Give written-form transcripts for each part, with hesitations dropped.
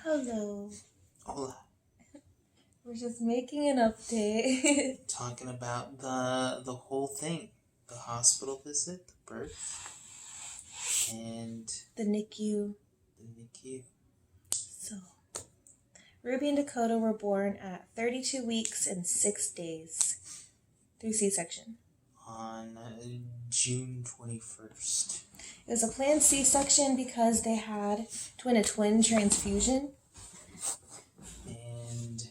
Hello. Hola. We're just making an update. Talking about the whole thing. The hospital visit, the birth, and the NICU. the NICU. So, Ruby and Dakota were born at 32 weeks and 6 days through C-section. On June 21st. It was a planned C-section because they had a twin transfusion. And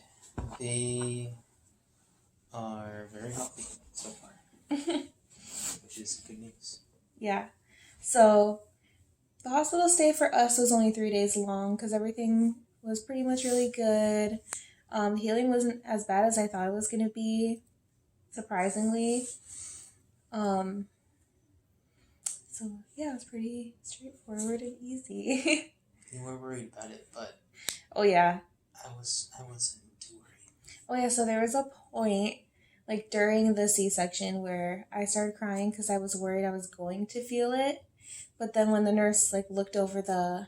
they are very healthy so far. Which is good news. Yeah. So, the hospital stay for us was only 3 days long because everything was pretty much really good. Healing wasn't as bad as I thought it was going to be, surprisingly. So, yeah, it was pretty straightforward and easy. You were worried about it, but... Oh, yeah. I wasn't too worried. Oh, yeah, so there was a point, like, during the C-section where I started crying because I was worried I was going to feel it. But then when the nurse, like, looked over the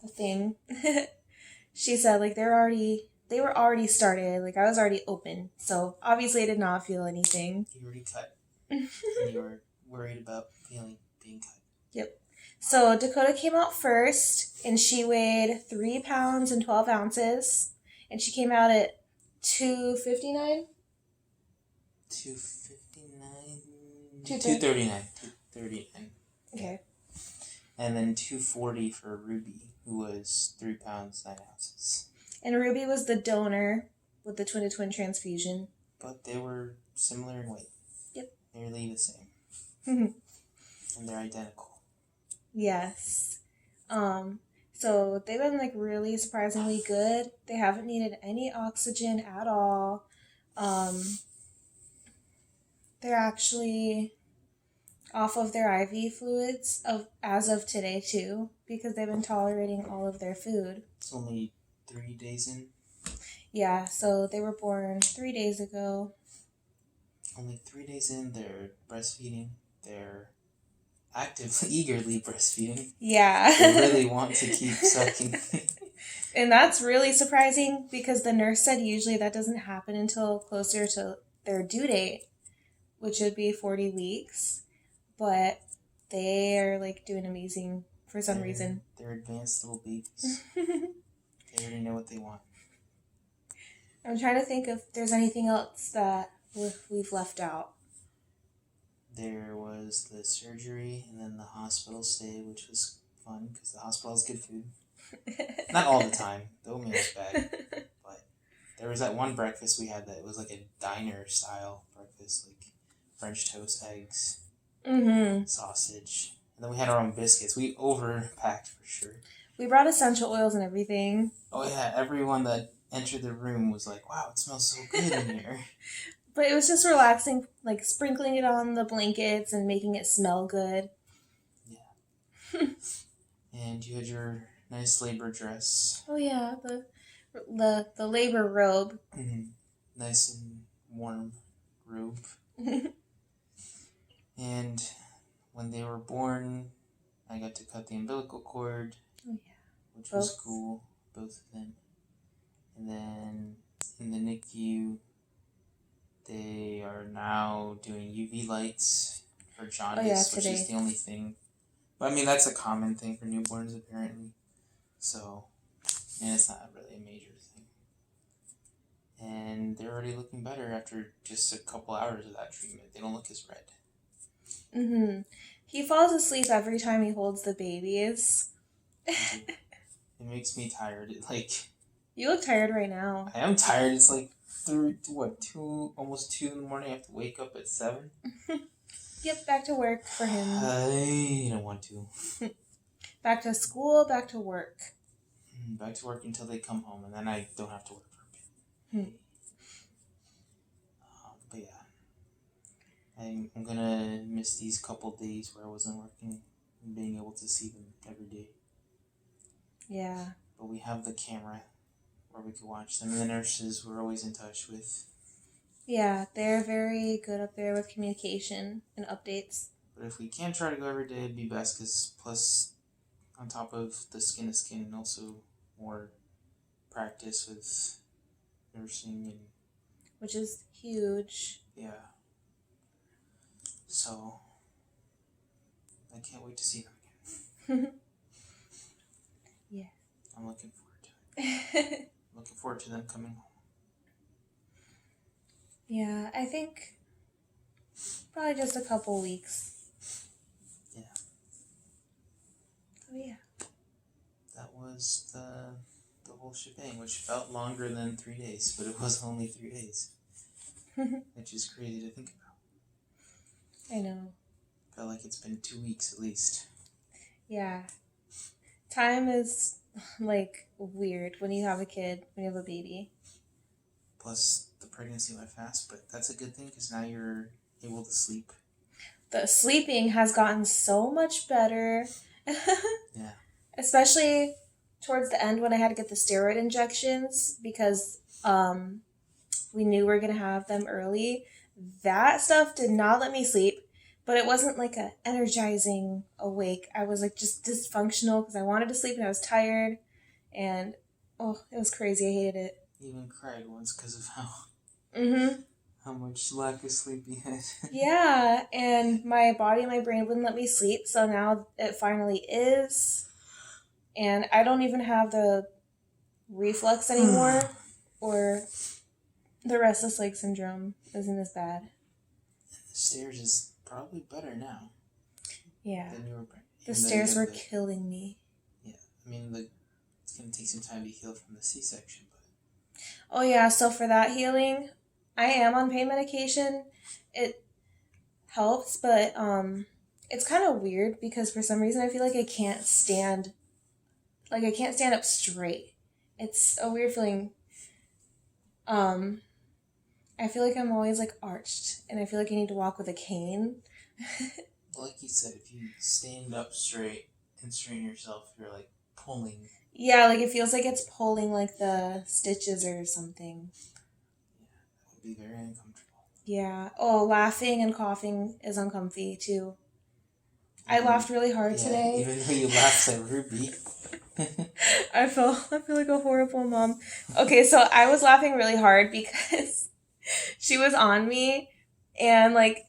thing, she said, like, they were already started. Like, I was already open. So, obviously, I did not feel anything. You already cut. And you were worried about being cut. Yep. So, Dakota came out first, and she weighed 3 pounds and 12 ounces. And she came out at 259? 259? 239. 239. Okay. And then 240 for Ruby, who was 3 pounds, 9 ounces. And Ruby was the donor with the twin transfusion. But they were similar in weight. Yep. Nearly the same. And they're identical. Yes. So they've been, like, really surprisingly good. They haven't needed any oxygen at all. They're actually off of their IV fluids as of today, too, because they've been tolerating all of their food. It's only 3 days in. Yeah, so they were born 3 days ago. Only 3 days in, they're breastfeeding. They're actively, eagerly breastfeeding. Yeah. They really want to keep sucking. And that's really surprising because the nurse said usually that doesn't happen until closer to their due date, which would be 40 weeks. But they are, like, doing amazing for some reason. They're advanced little babies. They already know what they want. I'm trying to think if there's anything else that we've left out. There was the surgery and then the hospital stay, which was fun because the hospital has good food. Not all the time. The oatmeal was bad. But there was that one breakfast we had that was like a diner-style breakfast, like French toast, eggs, sausage. And then we had our own biscuits. We overpacked for sure. We brought essential oils and everything. Oh, yeah. Everyone that entered the room was like, wow, it smells so good in here. But it was just relaxing, like sprinkling it on the blankets and making it smell good. Yeah. And you had your nice labor dress. Oh, yeah. The labor robe. Mm-hmm. Nice and warm robe. And when they were born, I got to cut the umbilical cord. Oh, yeah. Which was cool. Both of them. And then in the NICU, they are now doing UV lights for jaundice, which is the only thing. But I mean, that's a common thing for newborns, apparently. So, and it's not really a major thing. And they're already looking better after just a couple hours of that treatment. They don't look as red. He falls asleep every time he holds the babies. It makes me tired. You look tired right now. I am tired. It's like almost 2 in the morning. I have to wake up at 7. Yep, back to work for him. I don't want to. Back to school, back to work. Back to work until they come home, and then I don't have to work for a bit. But yeah, I'm gonna miss these couple days where I wasn't working and being able to see them every day. Yeah. But we have the camera where we can watch them. And the nurses we're always in touch with. Yeah, they're very good up there with communication and updates. But if we can try to go every day, it'd be best because plus, on top of the skin to skin, also more practice with nursing and which is huge. yeah. So I can't wait to see them again. Yeah. I'm looking forward to it. Looking forward to them coming home. Yeah, I think probably just a couple weeks. Yeah. Oh yeah. That was the whole shebang, which felt longer than 3 days, but it was only 3 days. Which is crazy to think about. I know. Felt like it's been 2 weeks at least. Yeah. Time is like weird when you have a kid, when you have a baby. Plus, the pregnancy went fast, but that's a good thing because now you're able to sleep. The sleeping has gotten so much better. Yeah. Especially towards the end when I had to get the steroid injections because we knew we were going to have them early. That stuff did not let me sleep, but it wasn't like a energizing awake. I was like just dysfunctional because I wanted to sleep and I was tired, and oh, it was crazy. I hated it. Even cried once because of how much lack of sleep you had. Yeah, and my body and my brain wouldn't let me sleep, so now it finally is. And I don't even have the reflux anymore, or the restless leg syndrome isn't as bad. The stairs is probably better now. Yeah. Than you were the stairs were killing me. Yeah, I mean, it's going to take some time to heal from the C-section, but... Oh yeah, so for that healing, I am on pain medication. It helps, but it's kind of weird because for some reason I feel like I can't stand up straight. It's a weird feeling. I feel like I'm always like arched, and I feel like I need to walk with a cane. Like you said, if you stand up straight and strain yourself, you're like pulling. Yeah, like it feels like it's pulling like the stitches or something. Yeah, that would be very uncomfortable. Yeah. Oh, laughing and coughing is uncomfy too. I laughed really hard today. Even though you laughed at Ruby. I feel like a horrible mom. Okay, so I was laughing really hard because she was on me, and like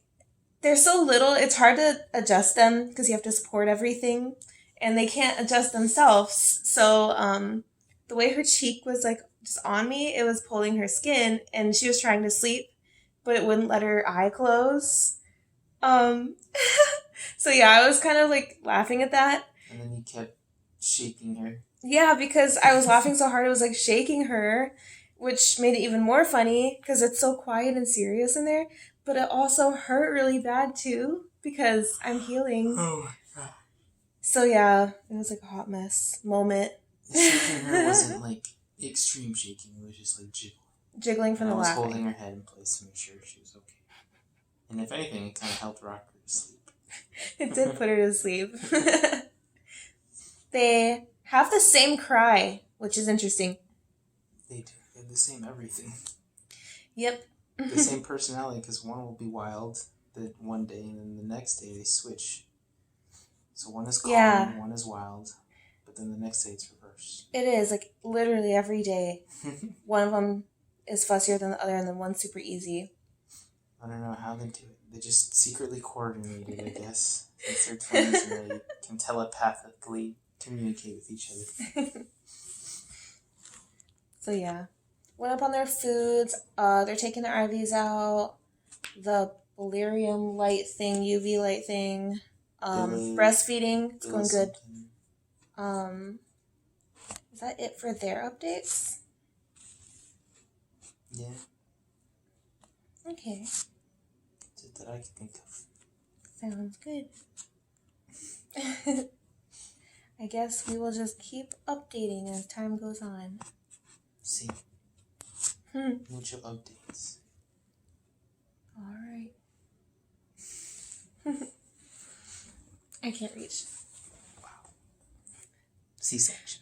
they're so little, it's hard to adjust them because you have to support everything, and they can't adjust themselves. So the way her cheek was like just on me, it was pulling her skin, and she was trying to sleep, but it wouldn't let her eye close. So yeah, I was kind of like laughing at that. And then you kept shaking her. Yeah, because I was laughing so hard, it was like shaking her, which made it even more funny because it's so quiet and serious in there. But it also hurt really bad too because I'm healing. Oh my god. So yeah, it was like a hot mess moment. Shaking her wasn't like extreme shaking, it was just like jiggling. Jiggling from the laughing. I was holding her head in place to make sure she was okay. And if anything, it kind of helped rock her to sleep. It did put her to sleep. They have the same cry, which is interesting. They do. They have the same everything. Yep. The same personality, because one will be wild the one day, and then the next day they switch. So one is calm, one is wild, but then the next day it's reversed. It is, like, literally every day. One of them is fussier than the other, and then one's super easy. I don't know how they do it. They just secretly coordinated, I guess. Since they're twins and they can telepathically communicate with each other. So yeah, went up on their foods. They're taking their IVs out. The Delirium light thing, UV light thing. Breastfeeding, it's going good. Is that it for their updates? Yeah. Okay. That's it that I can think of. Sounds good. I guess we will just keep updating as time goes on. See. Mucho updates. All right. I can't reach. Wow. C-section.